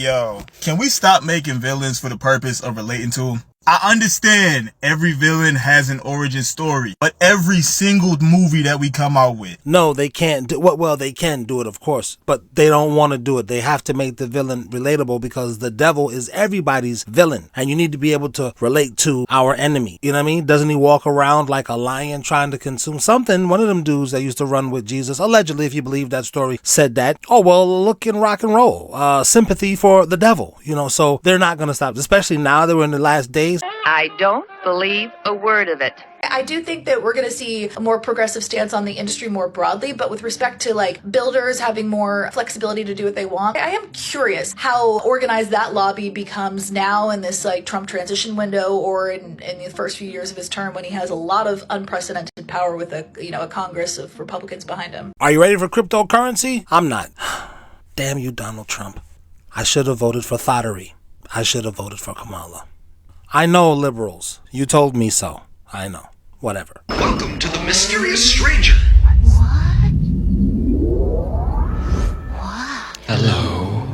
Yo, can we stop making villains for the purpose of relating to them? I understand every villain has an origin story, but every single movie that we come out with. No, they can't do it. Well, they can do it, of course, but they don't want to do it. They have to make the villain relatable because the devil is everybody's villain, and you need to be able to relate to our enemy. You know what I mean? Doesn't he walk around like a lion trying to consume something? One of them dudes that used to run with Jesus, allegedly, if you believe that story, said that. Oh, well, look in rock and roll. Sympathy for the devil, you know, so they're not going to stop, especially now that we're in the last days. I don't believe a word of it. I do think that we're going to see a more progressive stance on the industry more broadly, but with respect to like builders having more flexibility to do what they want, I am curious how organized that lobby becomes now in this like Trump transition window or in the first few years of his term when he has a lot of unprecedented power with a Congress of Republicans behind him. Are you ready for cryptocurrency? I'm not. Damn you, Donald Trump. I should have voted for Thottery. I should have voted for Kamala. I know liberals. You told me so. I know. Whatever. Welcome to the mysterious stranger. What? What? Hello.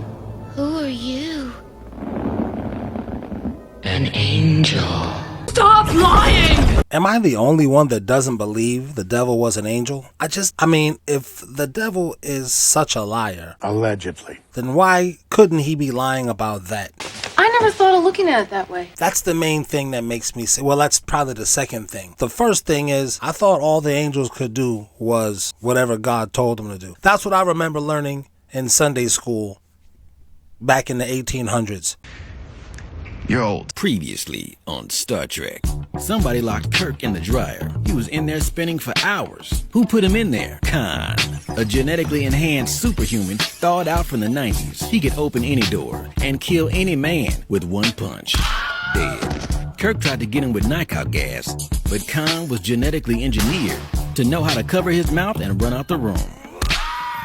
Who are you? An angel. Stop lying! Am I the only one that doesn't believe the devil was an angel? I mean, if the devil is such a liar, allegedly, then why couldn't he be lying about that? I never thought of looking at it that way. That's the main thing that makes me say, well, that's probably the second thing. The first thing is, I thought all the angels could do was whatever God told them to do. That's what I remember learning in Sunday school back in the 1800s. You're old. Previously on Star Trek, somebody locked Kirk in the dryer. He was in there spinning for hours. Who put him in there? Khan, a genetically enhanced superhuman thawed out from the 90s. He could open any door and kill any man with one punch. Dead. Kirk tried to get him with knockout gas, but Khan was genetically engineered to know how to cover his mouth and run out the room.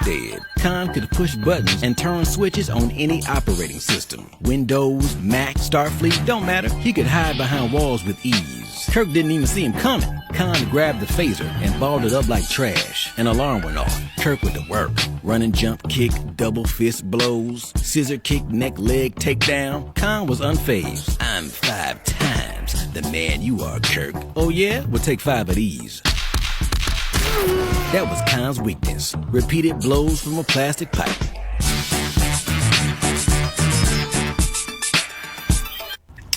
Dead. Khan could push buttons and turn switches on any operating system. Windows, Mac, Starfleet, don't matter. He could hide behind walls with ease. Kirk didn't even see him coming. Khan grabbed the phaser and balled it up like trash. An alarm went off. Kirk went to work. Running jump kick, double fist blows, scissor kick, neck leg takedown. Khan was unfazed. I'm 5 times the man you are, Kirk. Oh yeah? We'll take 5 of these. That was Khan's weakness. Repeated blows from a plastic pipe.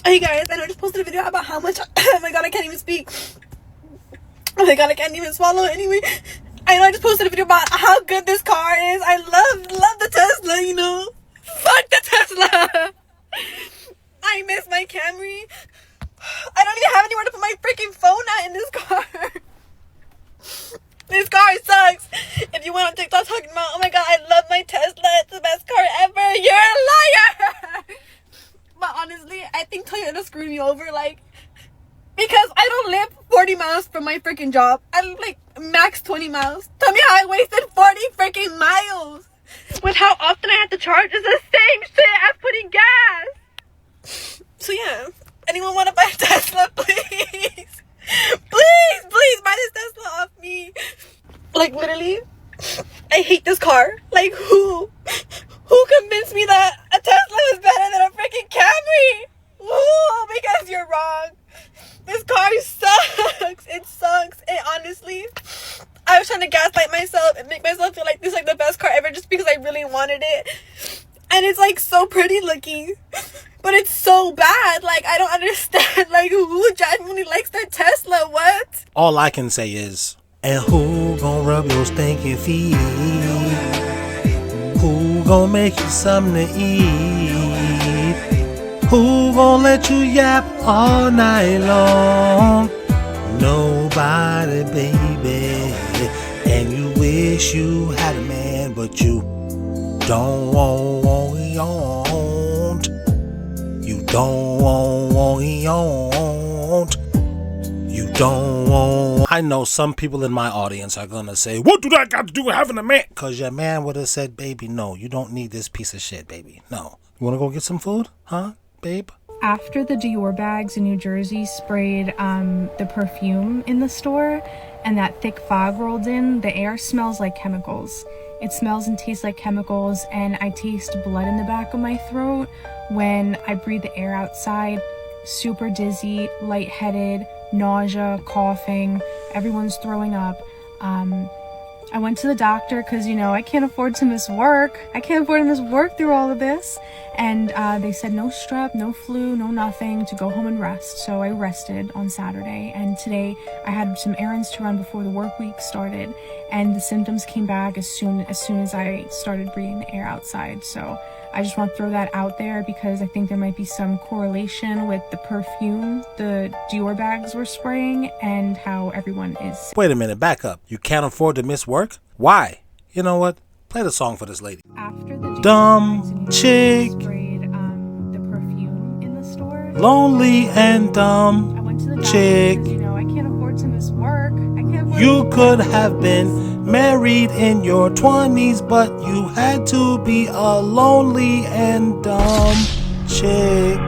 Hey guys, I know I just posted a video about how much, oh my god, I can't even speak. Oh my god, I can't even swallow anyway. I know I just posted a video about how good this car is. I love the Tesla, you know. Fuck the Tesla. I miss my Camry. I don't even have anywhere to put my freaking phone at in this car. This car sucks. If you went on TikTok talking about, oh my god, I love my Tesla, it's the best car ever, you're a liar. But honestly, I think Toyota screwed me over, like, because I don't live 40 miles from my freaking job. I live like max 20 miles. Tell me how I wasted 40 freaking miles. With how often I have to charge is the same shit as putting gas. So yeah, anyone want to buy a Tesla, please? Please buy this Tesla off me. Like literally, I hate this car. Like who convinced me that a Tesla is better than a freaking Camry? Who? Because you're wrong. This car sucks. It sucks. And honestly, I was trying to gaslight myself and make myself feel like this is like the best car ever just because I really wanted it. And it's like so pretty looking. But it's so bad. Like, I don't understand. Like, who genuinely likes their Tesla? What? All I can say is, and who gon' rub your stinking feet? Who gon' make you something to eat? Who gon' let you yap all night long? Nobody, baby. And you wish you had a man, but you don't want. You don't want. I know some people in my audience are gonna say, what do that got to do with having a man? Cause your man would have said, baby, no, you don't need this piece of shit, baby. No. You wanna go get some food? Huh, babe? After the Dior bags in New Jersey sprayed the perfume in the store and that thick fog rolled in, the air smells like chemicals. It smells and tastes like chemicals, and I taste blood in the back of my throat when I breathe the air outside. Super dizzy, lightheaded, nausea, coughing, everyone's throwing up. I went to the doctor because, I can't afford to miss work. I can't afford to miss work through all of this. And they said no strep, no flu, no nothing, to go home and rest. So I rested on Saturday. And today I had some errands to run before the work week started. And the symptoms came back as soon as I started breathing the air outside. So I just want to throw that out there because I think there might be some correlation with the perfume the Dior bags were spraying and how everyone is. Wait a minute, back up. You can't afford to miss work? Why? You know what? Play the song for this lady. After the Dior Dumb bags and chick, sprayed the perfume in the store. lonely and dumb I went to the doctor chick. because, I can't afford to miss work. I can't afford You to could have been married in your 20s, but you had to be a lonely and dumb chick.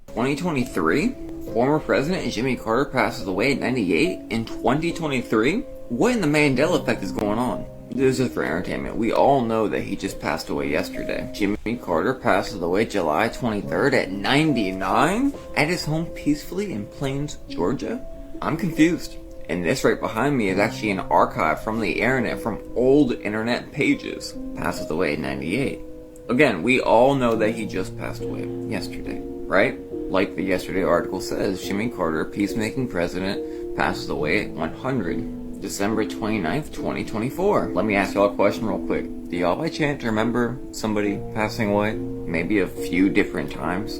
2023? Former President Jimmy Carter passes away at 98 in 2023? What in the Mandela effect is going on? This is for entertainment. We all know that he just passed away yesterday. Jimmy Carter passes away July 23rd at 99? At his home peacefully in Plains, Georgia? I'm confused. And this right behind me is actually an archive from the internet, from old internet pages. Passes away at 98. Again, we all know that he just passed away yesterday, right? Like the yesterday article says, Jimmy Carter, peacemaking president, passes away at 100, December 29th, 2024. Let me ask y'all a question real quick. Do y'all by chance remember somebody passing away? Maybe a few different times?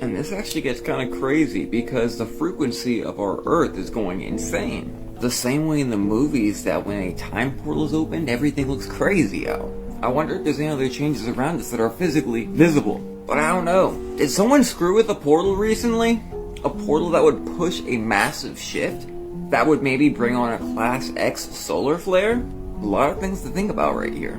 And this actually gets kind of crazy because the frequency of our Earth is going insane. The same way in the movies that when a time portal is opened, everything looks crazy out. I wonder if there's any other changes around us that are physically visible. But I don't know. Did someone screw with a portal recently? A portal that would push a massive shift? That would maybe bring on a Class X solar flare? A lot of things to think about right here.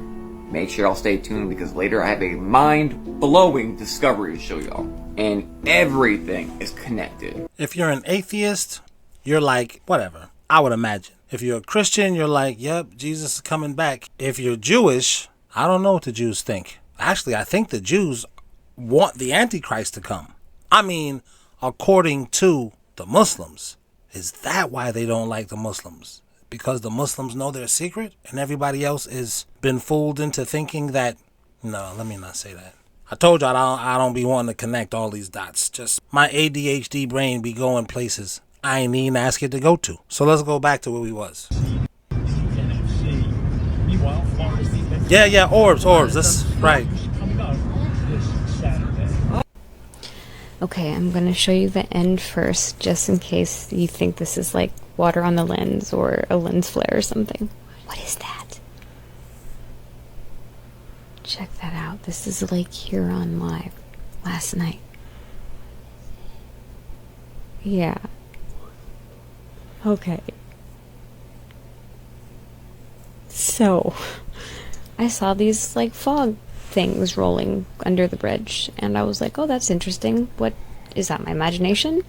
Make sure y'all stay tuned because later I have a mind-blowing discovery to show y'all. And everything is connected. If you're an atheist, you're like, whatever, I would imagine. If you're a Christian, you're like, yep, Jesus is coming back. If you're Jewish, I don't know what the Jews think. Actually, I think the Jews want the Antichrist to come. I mean, according to the Muslims. Is that why they don't like the Muslims? Because the Muslims know their secret and everybody else has been fooled into thinking that... No, let me not say that. I told y'all I don't be wanting to connect all these dots. Just my ADHD brain be going places I ain't even ask it to go to. So let's go back to where we was. Yeah, orbs, that's right. Okay, I'm going to show you the end first, just in case you think this is like water on the lens or a lens flare or something. What is that? Check that out. This is Lake Huron live last night. Yeah. Okay. So, I saw these like fog things rolling under the bridge, and I was like, oh, that's interesting. What is that, my imagination?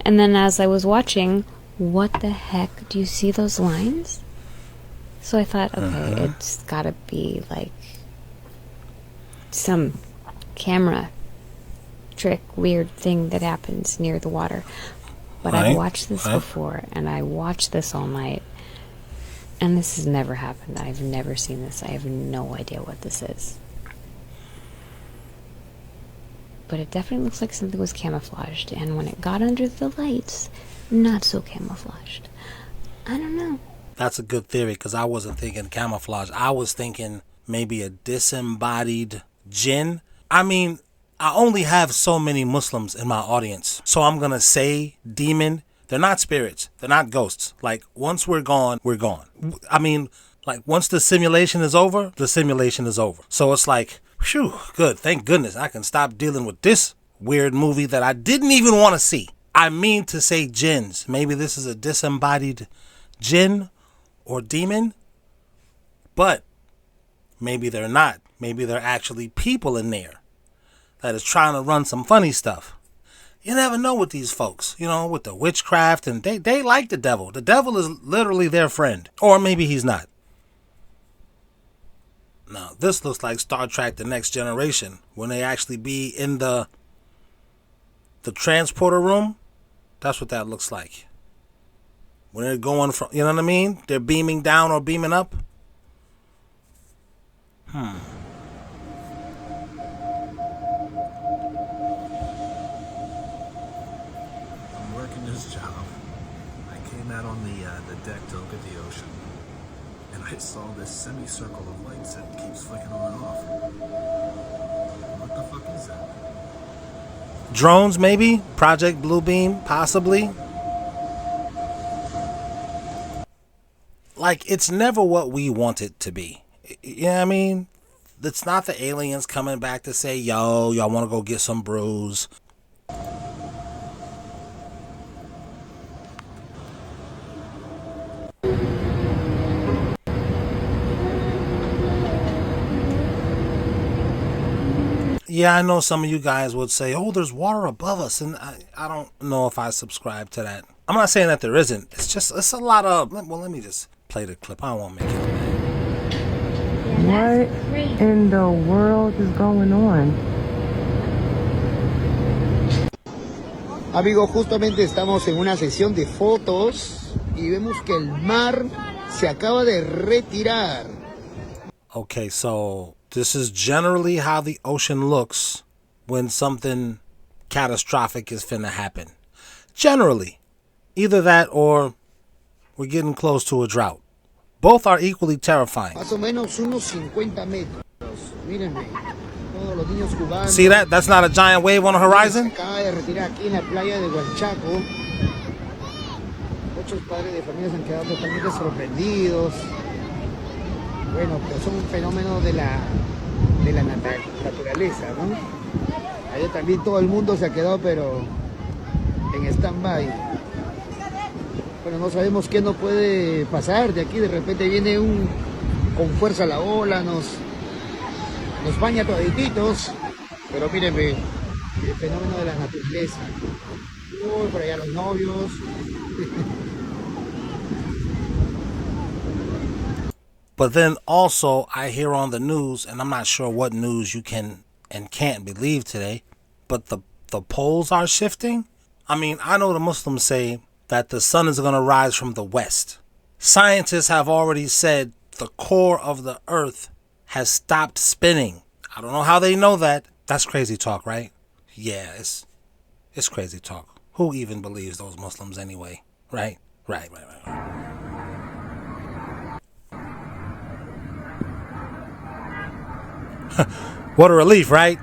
And then as I was watching, what the heck, do you see those lines? So I thought, okay, it's gotta be like some camera trick, weird thing that happens near the water. But I've watched this before, and I watched this all night, and this has never happened. I've never seen this. I have no idea what this is. But it definitely looks like something was camouflaged, and when it got under the lights, not so camouflaged. I don't know. That's a good theory, because I wasn't thinking camouflage. I was thinking maybe a disembodied jinn. I mean, I only have so many Muslims in my audience, so I'm gonna say demon. They're not spirits. They're not ghosts. Like, once we're gone, we're gone. I mean, like, once the simulation is over, the simulation is over. So it's like, phew, good. Thank goodness I can stop dealing with this weird movie that I didn't even want to see. I mean to say jinns. Maybe this is a disembodied jinn or demon, but maybe they're not. Maybe they're actually people in there that is trying to run some funny stuff. You never know with these folks, you know, with the witchcraft, and they like the devil. The devil is literally their friend. Or maybe he's not. Now, this looks like Star Trek The Next Generation, when they actually be in the transporter room. That's what that looks like. When they're going from, you know what I mean? They're beaming down or beaming up. I'm working this job. I came out on the deck to look at the ocean, and I saw this semicircle of lights that keeps flicking on and off. What the fuck is that? Drones, maybe? Project Bluebeam, possibly? Like, it's never what we want it to be. You know what I mean? It's not the aliens coming back to say, yo, y'all want to go get some brews. Yeah, I know some of you guys would say, oh, there's water above us. And I don't know if I subscribe to that. I'm not saying that there isn't. It's a lot of, well, let me just play the clip. I don't want to make it bad. What in the world is going on? Amigos, justamente estamos en una sesión de fotos y vemos que el mar se acaba de retirar. Okay, so this is generally how the ocean looks when something catastrophic is finna happen. Generally. Either that or we're getting close to a drought. Both are equally terrifying. Más o menos unos 50 metros. Mírenme. Todos los niños cubanos. See that? That's not a giant wave on the horizon? Se acaba de retirar aquí en la playa de Huanchaco. Muchos padres de familia se han quedado totalmente sorprendidos. Bueno, pero son un fenómeno de la naturaleza, ¿no? Allá también todo el mundo se ha quedado, pero en stand-by. Bueno, no sabemos qué nos puede pasar. De aquí de repente viene con fuerza la ola, nos baña todititos. Pero mírenme, el fenómeno de la naturaleza. Uy, por allá los novios. But then also I hear on the news, and I'm not sure what news you can and can't believe today, but the poles are shifting. I mean, I know the Muslims say that the sun is going to rise from the west. Scientists have already said the core of the earth has stopped spinning. I don't know how they know that. That's crazy talk, right? Yeah, it's crazy talk. Who even believes those Muslims anyway? Right. What a relief, right?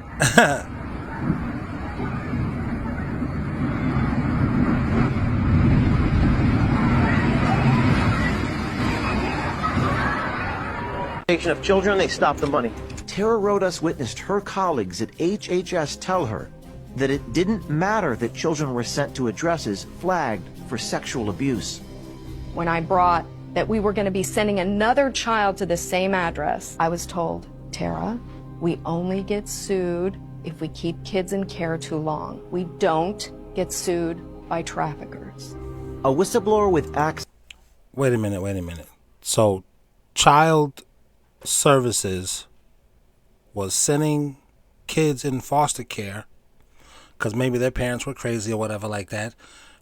Of children, they stop the money. Tara Rodas witnessed her colleagues at HHS tell her that it didn't matter that children were sent to addresses flagged for sexual abuse. When I brought that we were going to be sending another child to the same address, I was told, Tara, we only get sued if we keep kids in care too long. We don't get sued by traffickers. A whistleblower with access. Wait a minute. So, Child Services was sending kids in foster care because maybe their parents were crazy or whatever like that.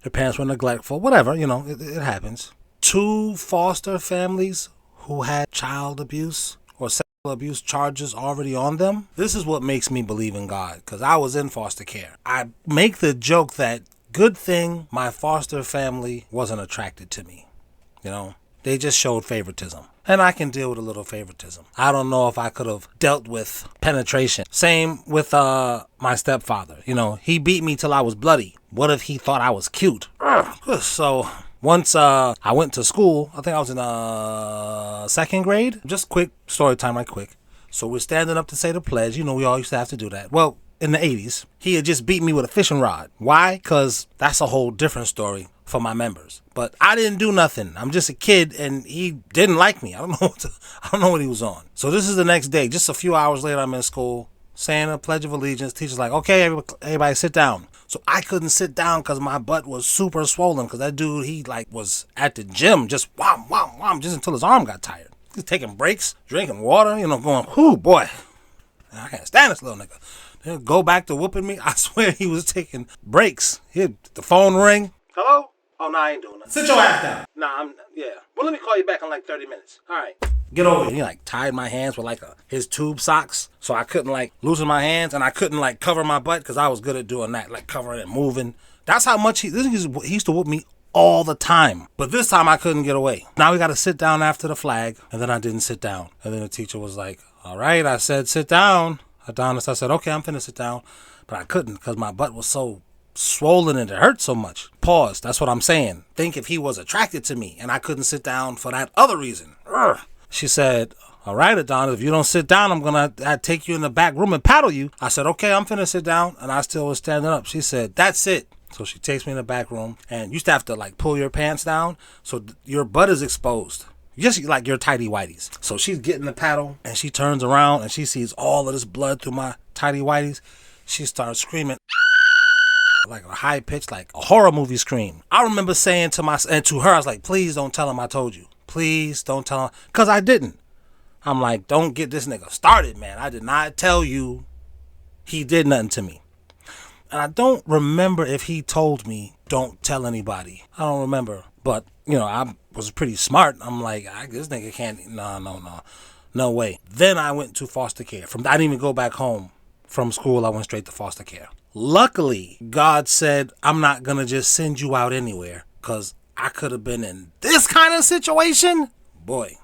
Their parents were neglectful, whatever, you know, it happens. 2 foster families who had child abuse or sexual abuse charges already on them. This is what makes me believe in God, because I was in foster care. I make the joke that good thing my foster family wasn't attracted to me, you know. They just showed favoritism. And I can deal with a little favoritism. I don't know if I could have dealt with penetration. Same with my stepfather. You know, he beat me till I was bloody. What if he thought I was cute? So once I went to school, I think I was in 2nd grade. Just quick story time right quick. So we're standing up to say the pledge. You know, we all used to have to do that. Well, in the 80s, he had just beat me with a fishing rod. Why? Because that's a whole different story for my members. But I didn't do nothing. I'm just a kid, and he didn't like me. I don't know what he was on. So this is the next day. Just a few hours later, I'm in school saying a Pledge of Allegiance. Teacher's like, okay, everybody sit down. So I couldn't sit down because my butt was super swollen, because that dude, he like was at the gym just wham, wham, wham, just until his arm got tired. He's taking breaks, drinking water, you know, going, whoo, boy, I can't stand this little nigga. He'll go back to whooping me. I swear he was taking breaks. The phone ring. Hello? Oh, no, I ain't doing that. Sit your ass down. Nah, yeah. Well, let me call you back in like 30 minutes. All right. Get over here. He like tied my hands with like his tube socks, so I couldn't like loosen my hands, and I couldn't like cover my butt, because I was good at doing that, like covering and moving. That's how much he used to whoop me all the time. But this time I couldn't get away. Now we got to sit down after the flag, and then I didn't sit down. And then the teacher was like, all right, I said sit down. Adonis, I said, okay, I'm finna sit down. But I couldn't, because my butt was so swollen and it hurt so much. Pause. That's what I'm saying. Think if he was attracted to me and I couldn't sit down for that other reason. Urgh. She said, all right, Adonis, if you don't sit down, I'm going to take you in the back room and paddle you. I said, okay, I'm finna sit down. And I still was standing up. She said, that's it. So she takes me in the back room, and you used to have to like pull your pants down so your butt is exposed. Just like your tighty whities. So she's getting the paddle, and she turns around and she sees all of this blood through my tighty whities. She starts screaming like a high pitch, like a horror movie scream. I remember saying to her, I was like, please don't tell him I told you. Please don't tell him. Because I didn't. I'm like, don't get this nigga started, man. I did not tell you he did nothing to me. And I don't remember if he told me, don't tell anybody. I don't remember. But, you know, I was pretty smart. I'm like, this nigga can't, no way. Then I went to foster care. I didn't even go back home from school. I went straight to foster care. Luckily, God said, I'm not going to just send you out anywhere, because I could have been in this kind of situation. Boy,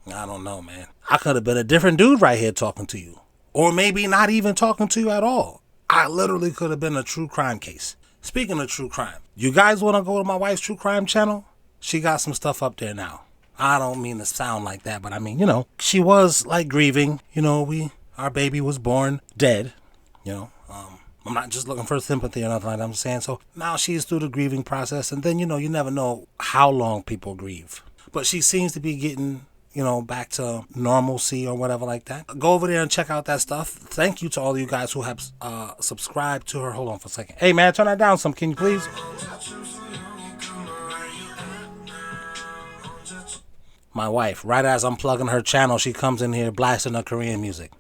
I don't know, man. I could have been a different dude right here talking to you. Or maybe not even talking to you at all. I literally could have been a true crime case. Speaking of true crime, you guys want to go to my wife's true crime channel? She got some stuff up there now. I don't mean to sound like that, but I mean, you know, she was like grieving. You know, our baby was born dead. You know, I'm not just looking for sympathy or nothing like that. I'm just saying, so now she's through the grieving process. And then, you know, you never know how long people grieve. But she seems to be getting, you know, back to normalcy or whatever like that. Go over there and check out that stuff. Thank you to all of you guys who have subscribed to her. Hold on for a second. Hey, man, turn that down some. Can you please? My wife, right as I'm plugging her channel, she comes in here blasting her Korean music.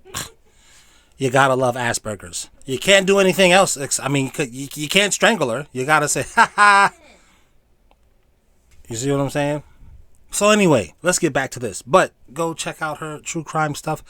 You gotta love Asperger's. You can't do anything else. I mean, you can't strangle her. You gotta say, ha ha. You see what I'm saying? So anyway, let's get back to this. But go check out her true crime stuff.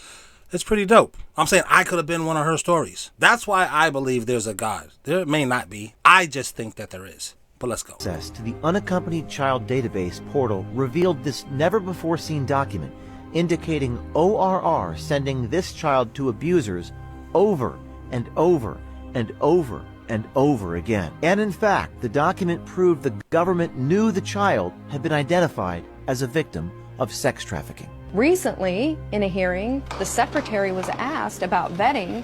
It's pretty dope. I'm saying I could have been one of her stories. That's why I believe there's a God. There may not be. I just think that there is. But let's go. Access to the Unaccompanied Child Database portal revealed this never-before-seen document indicating ORR sending this child to abusers over and over and over and over again. And in fact, the document proved the government knew the child had been identified as a victim of sex trafficking. Recently, in a hearing, the secretary was asked about vetting.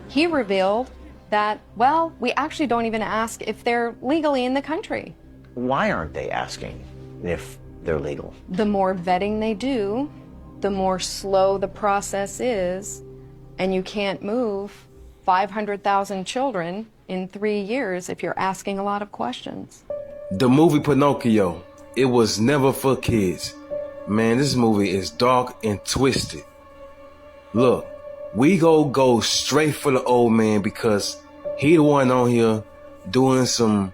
He revealed that, well, we actually don't even ask if they're legally in the country. Why aren't they asking if they're legal? The more vetting they do, the more slow the process is, and you can't move 500,000 children in 3 years if you're asking a lot of questions. The movie Pinocchio, it was never for kids. Man, this movie is dark and twisted. Look, we go straight for the old man because he the one on here doing some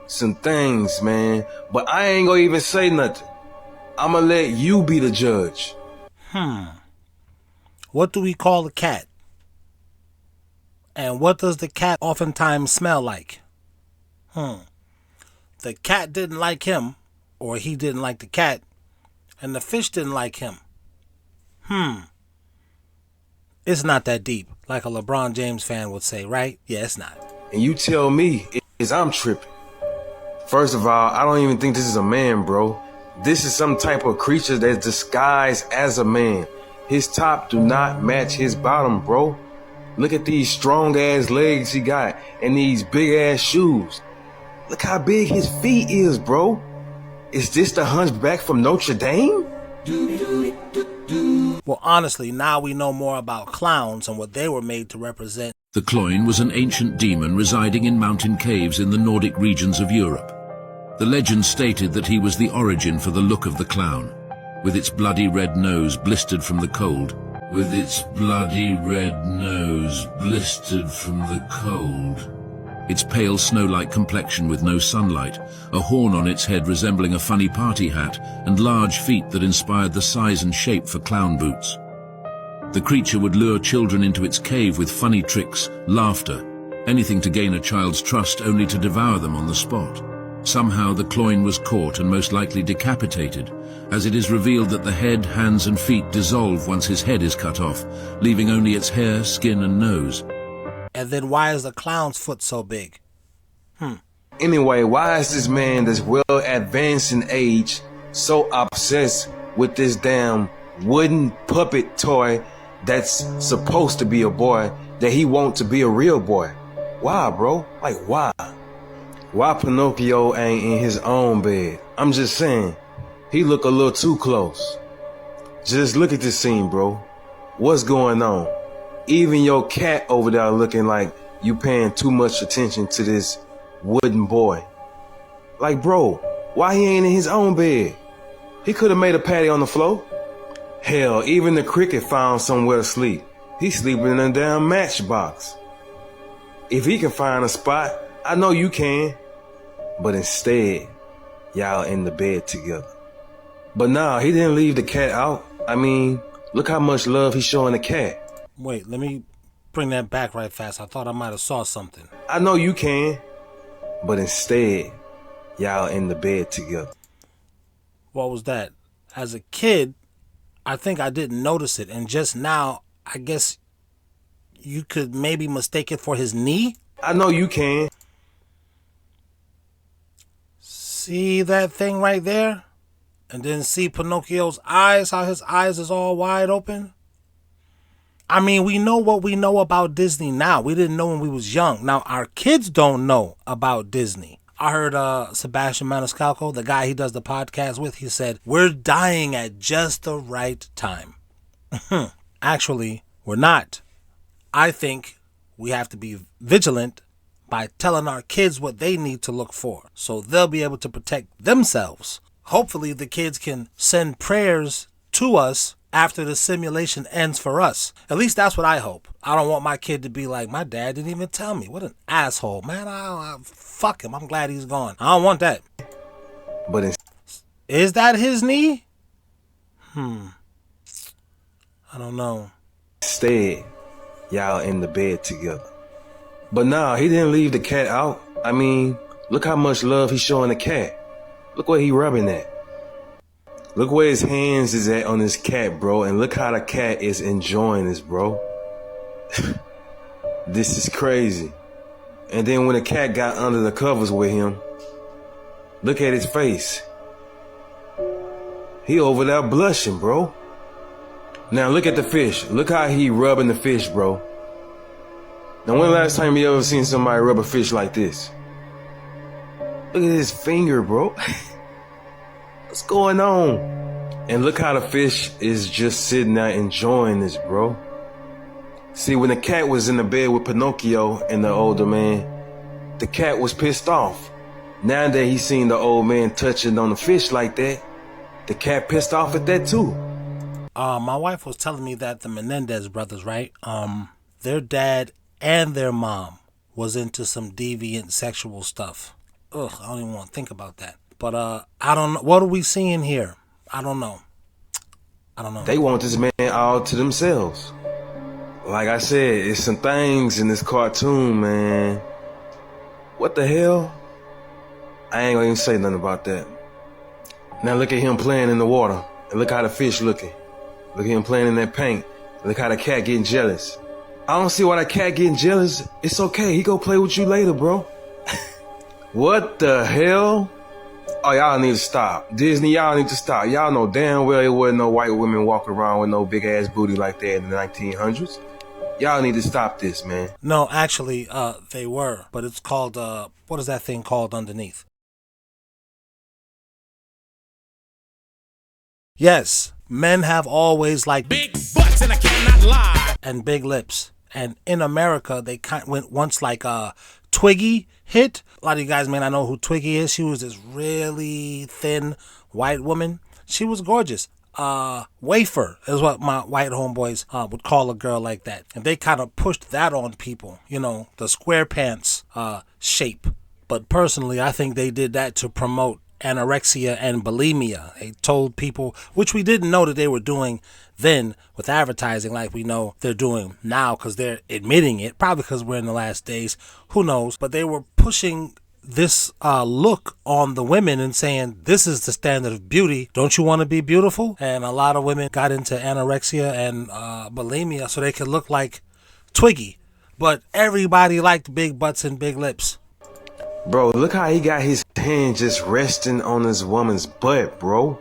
things, man. But I ain't gonna even say nothing. I'ma let you be the judge. What do we call a cat? And what does the cat oftentimes smell like? The cat didn't like him, or he didn't like the cat, and the fish didn't like him. It's not that deep, like a LeBron James fan would say, right? Yeah, it's not. And you tell me is I'm tripping. First of all, I don't even think this is a man, bro. This is some type of creature that's disguised as a man. His top do not match his bottom, bro. Look at these strong ass legs he got and these big ass shoes. Look how big his feet is, bro. Is this the hunchback from Notre Dame? Well, honestly, now we know more about clowns and what they were made to represent The Cloyne was an ancient demon residing in mountain caves in the Nordic regions of Europe. The legend stated that he was the origin for the look of the clown, with its bloody red nose blistered from the cold. With its bloody red nose blistered from the cold. Its pale snow-like complexion with no sunlight, a horn on its head resembling a funny party hat, and large feet that inspired the size and shape for clown boots. The creature would lure children into its cave with funny tricks, laughter, anything to gain a child's trust only to devour them on the spot. Somehow the Cloyne was caught and most likely decapitated, as it is revealed that the head, hands and feet dissolve once his head is cut off, leaving only its hair, skin and nose. And then why is the clown's foot so big? Anyway, why is this man that's well advanced in age so obsessed with this damn wooden puppet toy that's supposed to be a boy that he wants to be a real boy? Why, bro? Like, why? Why Pinocchio ain't in his own bed? I'm just saying, he look a little too close. Just look at this scene, bro. What's going on? Even your cat over there looking like you paying too much attention to this wooden boy. Like, bro, why he ain't in his own bed? He could have made a patty on the floor. Hell, even the cricket found somewhere to sleep. He's sleeping in a damn matchbox. If he can find a spot, I know you can. But instead, y'all in the bed together. But nah, he didn't leave the cat out. I mean, look how much love he's showing the cat. Wait, let me bring that back right fast. I thought I might have saw something. I know you can. But instead, y'all in the bed together. What was that? As a kid, I think I didn't notice it. And just now, I guess you could maybe mistake it for his knee? I know you can. See that thing right there? And then see Pinocchio's eyes, how his eyes is all wide open? I mean, we know what we know about Disney now. We didn't know when we was young. Now, our kids don't know about Disney. I heard Sebastian Maniscalco, the guy he does the podcast with, he said, we're dying at just the right time. Actually, we're not. I think we have to be vigilant by telling our kids what they need to look for, so they'll be able to protect themselves. Hopefully the kids can send prayers to us after the simulation ends for us. At least that's what I hope. I don't want my kid to be like, my dad didn't even tell me. What an asshole, man. Fuck him. I'm glad he's gone. I don't want that. But is that his knee? I don't know. Instead, y'all in the bed together. But nah, he didn't leave the cat out. I mean, look how much love he's showing the cat. Look where he rubbing at. Look where his hands is at on this cat, bro. And look how the cat is enjoying this, bro. This is crazy. And then when the cat got under the covers with him, look at his face. He over there blushing, bro. Now look at the fish. Look how he rubbing the fish, bro. Now when the last time you ever seen somebody rub a fish like this? Look at his finger, bro. What's going on? And look how the fish is just sitting there enjoying this, bro. See, when the cat was in the bed with Pinocchio and the older man, the cat was pissed off. Now that he seen the old man touching on the fish like that, the cat pissed off at that too. My wife was telling me that the Menendez brothers, right? Their dad and their mom was into some deviant sexual stuff. Ugh, I don't even want to think about that. But I don't know. What are we seeing here? I don't know. They want this man all to themselves. Like I said, it's some things in this cartoon, man. What the hell? I ain't gonna even say nothing about that. Now look at him playing in the water. And look how the fish looking. Look at him playing in that paint. Look how the cat getting jealous. I don't see why the cat getting jealous. It's okay. He go play with you later, bro. What the hell? Oh, y'all need to stop. Disney, y'all need to stop. Y'all know damn well it wasn't no white women walking around with no big ass booty like that in the 1900s. Y'all need to stop this, man. No, actually, they were. But it's called, what is that thing called underneath? Yes, men have always liked big butts and I cannot lie. And big lips. And in America, they went once like Twiggy hit. A lot of you guys may not know who Twiggy is. She was this really thin white woman. She was gorgeous. Wafer is what my white homeboys would call a girl like that. And they kind of pushed that on people, you know, the square pants shape. But personally, I think they did that to promote anorexia and bulimia. They told people, which we didn't know that they were doing then with advertising like we know they're doing now, because they're admitting it, probably because we're in the last days, who knows. But they were pushing this look on the women and saying, this is the standard of beauty. Don't you want to be beautiful? And a lot of women got into anorexia and bulimia so they could look like Twiggy. But everybody liked big butts and big lips. Bro, look how he got his hand just resting on this woman's butt, bro.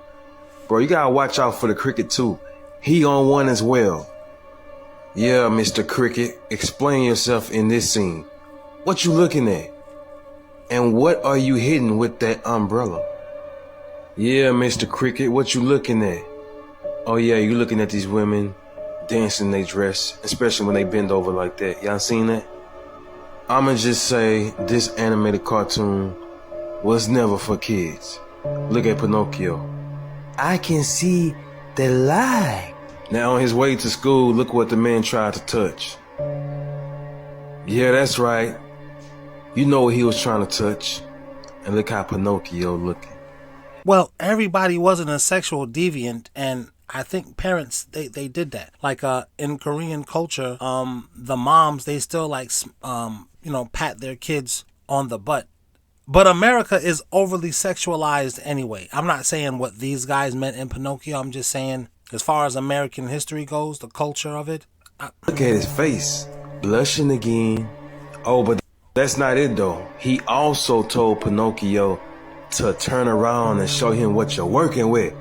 Bro, you gotta watch out for the cricket too. He on one as well. Yeah, Mr. Cricket, explain yourself in this scene. What you looking at? And what are you hitting with that umbrella? Yeah, Mr. Cricket, what you looking at? Oh yeah, you looking at these women dancing they dress, especially when they bend over like that. Y'all seen that? I'ma just say this animated cartoon was never for kids. Look at Pinocchio. I can see the light. Now on his way to school, look what the man tried to touch. Yeah, that's right. You know what he was trying to touch. And look how Pinocchio looking. Well, everybody wasn't a sexual deviant, and I think parents, they did that. Like in Korean culture, the moms, they still like, pat their kids on the butt. But America is overly sexualized anyway. I'm not saying what these guys meant in Pinocchio. I'm just saying, as far as American history goes, the culture of it. Look at his face, blushing again. Oh, but that's not it though. He also told Pinocchio to turn around and show him what you're working with.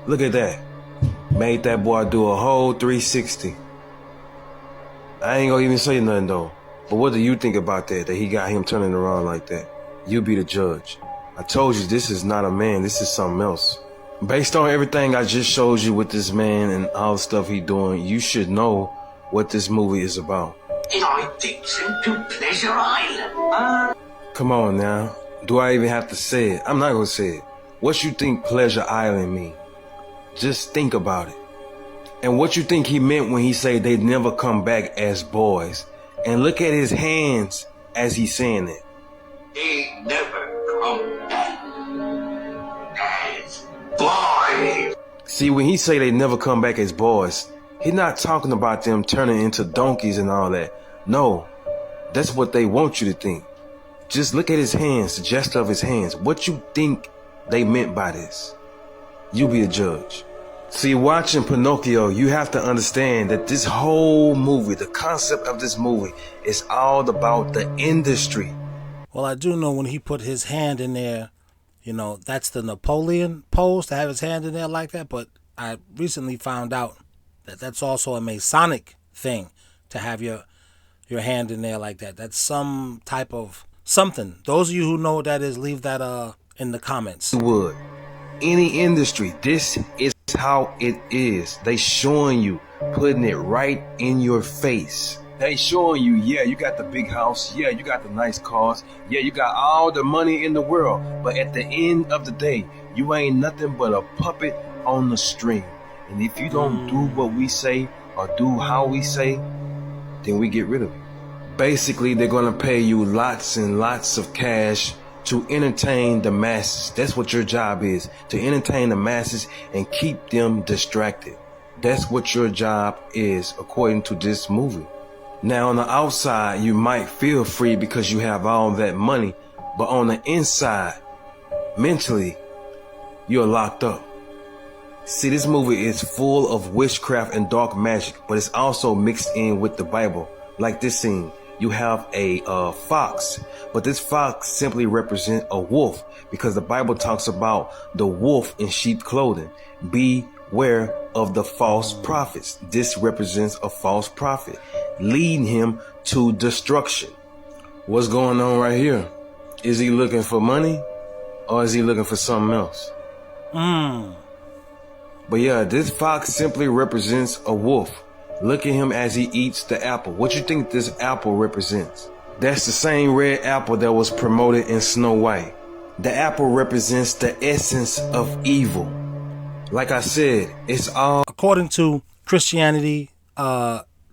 Look at that. Made that boy do a whole 360. I ain't gonna even say nothing though. But what do you think about that he got him turning around like that? You be the judge. I told you this is not a man, this is something else. Based on everything I just showed you with this man and all the stuff he doing, you should know what this movie is about. Did I take him to Pleasure Island? Come on now. Do I even have to say it? I'm not gonna say it. What you think Pleasure Island mean? Just think about it. And what you think he meant when he said they'd never come back as boys? And look at his hands as he's saying it. They never come back as boys. See, when he say they never come back as boys, he's not talking about them turning into donkeys and all that. No, that's what they want you to think. Just look at his hands, the gesture of his hands. What you think they meant by this? You be the judge. See, watching Pinocchio, you have to understand that this whole movie, the concept of this movie, is all about the industry. Well, I do know when he put his hand in there, that's the Napoleon pose, to have his hand in there like that. But I recently found out that that's also a Masonic thing, to have your hand in there like that. That's some type of something. Those of you who know what that is, leave that in the comments. Would any industry, this is how it is. They showing you, putting it right in your face. They showing you, yeah, you got the big house, yeah, you got the nice cars, yeah, you got all the money in the world, but at the end of the day, you ain't nothing but a puppet on the string. And if you don't do what we say or do how we say, then we get rid of you. Basically, they're gonna pay you lots and lots of cash to entertain the masses. That's what your job is, to entertain the masses and keep them distracted. That's what your job is, according to this movie. Now, on the outside, you might feel free because you have all that money, but on the inside, mentally, you're locked up. See, this movie is full of witchcraft and dark magic, but it's also mixed in with the Bible. Like this scene, you have a fox, but this fox simply represents a wolf because the Bible talks about the wolf in sheep clothing. Beware of the false prophets. This represents a false prophet, leading him to destruction. What's going on right here? Is he looking for money or is he looking for something else? But yeah, this fox simply represents a wolf. Look at him as he eats the apple. What you think this apple represents? That's the same red apple that was promoted in Snow White. The apple represents the essence of evil. Like I said, it's all... According to Christianity,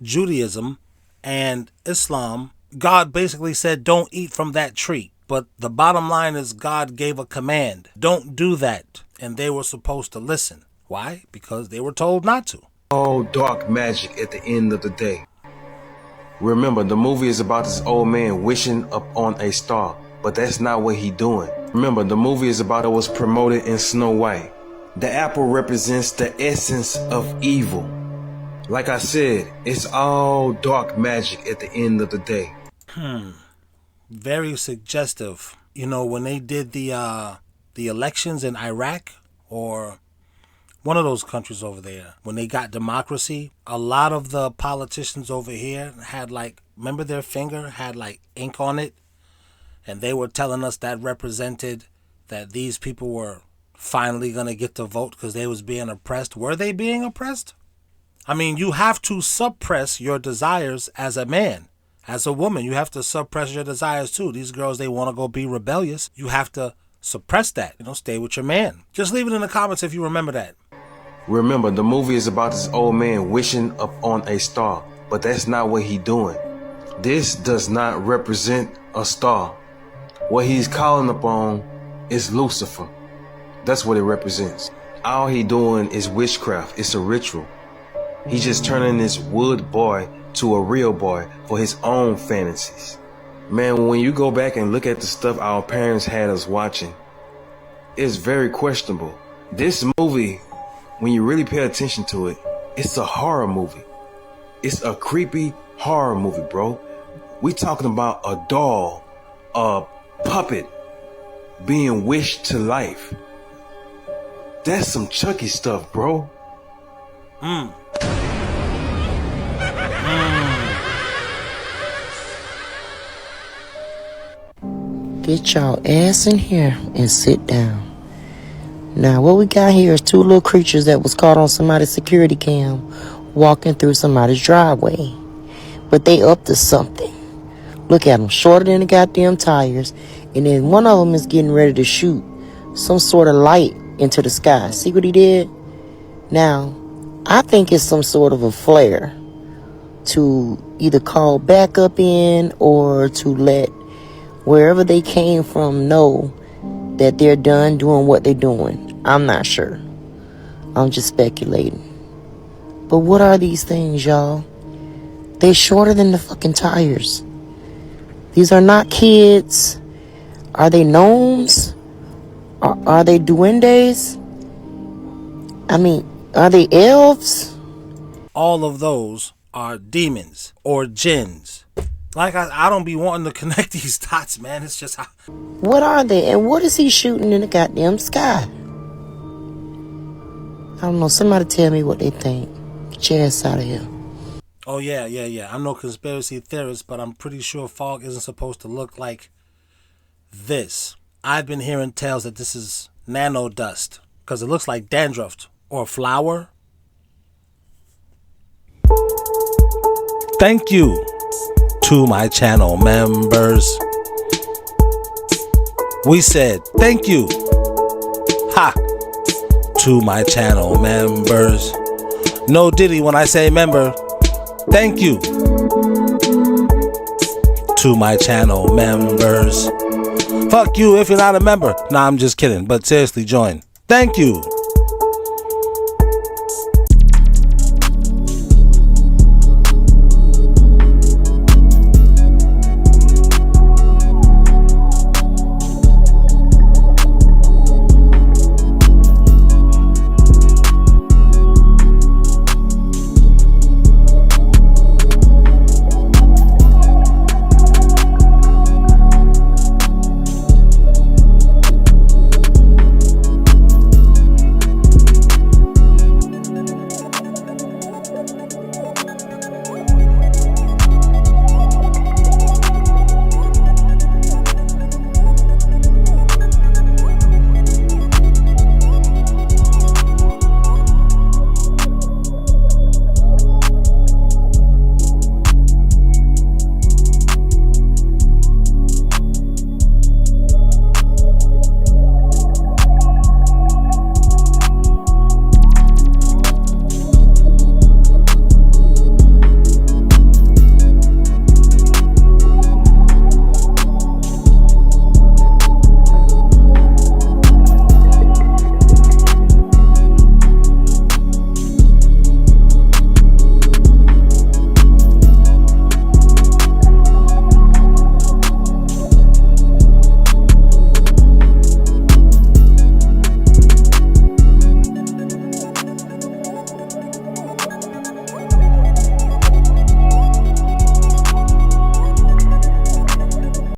Judaism, and Islam, God basically said, don't eat from that tree. But the bottom line is God gave a command. Don't do that. And they were supposed to listen. Why? Because they were told not to. All dark magic at the end of the day. Remember, the movie is about this old man wishing upon a star, but that's not what he doing. Remember, the movie is about what was promoted in Snow White. The apple represents the essence of evil. Like I said, it's all dark magic at the end of the day. Very suggestive. You know, when they did the elections in Iraq or one of those countries over there, when they got democracy, a lot of the politicians over here had like, remember their finger had like ink on it? And they were telling us that represented that these people were finally going to get to vote because they was being oppressed. Were they being oppressed? I mean, you have to suppress your desires as a man. As a woman, you have to suppress your desires too. These girls, they want to go be rebellious. You have to suppress that. You know, stay with your man. Just leave it in the comments if you remember that. Remember, the movie is about this old man wishing upon a star, but that's not what he doing. This does not represent a star. What he's calling upon is Lucifer. That's what it represents. All he doing is witchcraft. It's a ritual. He's just turning this wood boy to a real boy for his own fantasies. Man, when you go back and look at the stuff our parents had us watching, it's very questionable. This movie, when you really pay attention to it, it's a horror movie. It's a creepy horror movie, bro. We talking about a doll, a puppet being wished to life. That's some Chucky stuff, bro. Get y'all ass in here and sit down. Now, what we got here is two little creatures that was caught on somebody's security cam walking through somebody's driveway. But they up to something. Look at them, shorter than the goddamn tires. And then one of them is getting ready to shoot some sort of light into the sky. See what he did? Now, I think it's some sort of a flare to either call backup in or to let wherever they came from know that they're done doing what they're doing. I'm not sure. I'm just speculating. But what are these things, y'all? They're shorter than the fucking tires. These are not kids. Are they gnomes? Are they duendes? I mean, are they elves? All of those are demons or jinns. Like, I don't be wanting to connect these dots, man. It's just how... What are they? And what is he shooting in the goddamn sky? I don't know. Somebody tell me what they think. Get your ass out of here. Oh, yeah. I'm no conspiracy theorist, but I'm pretty sure fog isn't supposed to look like this. I've been hearing tales that this is nano dust because it looks like dandruff or flour. Thank you to my channel members. We said thank you to my channel members. No diddy when I say member. Thank you to my channel members. Fuck you if you're not a member. Nah, I'm just kidding, but seriously, join. Thank you